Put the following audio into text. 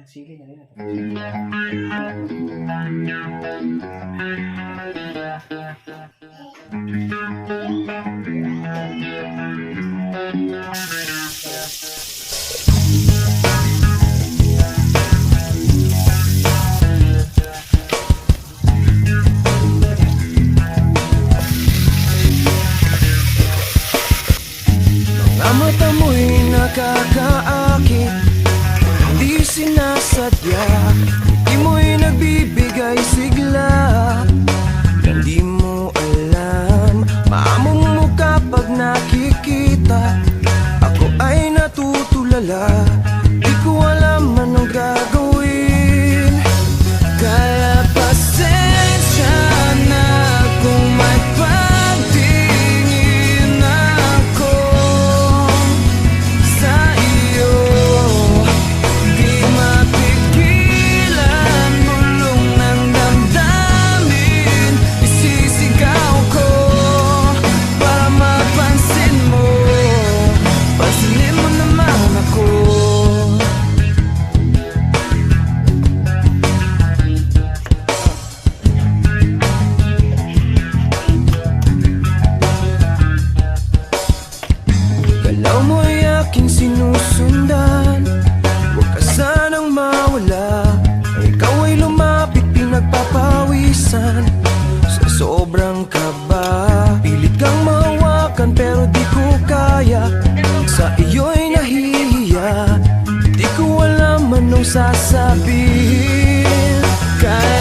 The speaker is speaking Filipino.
sili niya rin. Mga mata mo'y nakakaakit, hindi sinasadya. Di mo'y nagbibigay sigla. Hindi mo alam, maamong mo kapag nakikita. Ako ay natutulala, di ko alam anong gagawin. Kaya pasensya na kung may pagtingin ako sa iyo. Di mapigilan, bulong ng damdamin, isisigaw ko para mapansin mo. Pansinin mo naman ako. Galaw mo'y aking sinusundan, huwag ka sanang mawala. Ikaw ay lumapit, pinagpapawisan sa sobrang kaba. Pilit kang mahawakan pero di ko kaya, sa iyo'y nahihiya. Di ko alam anong sasabihin. Kaya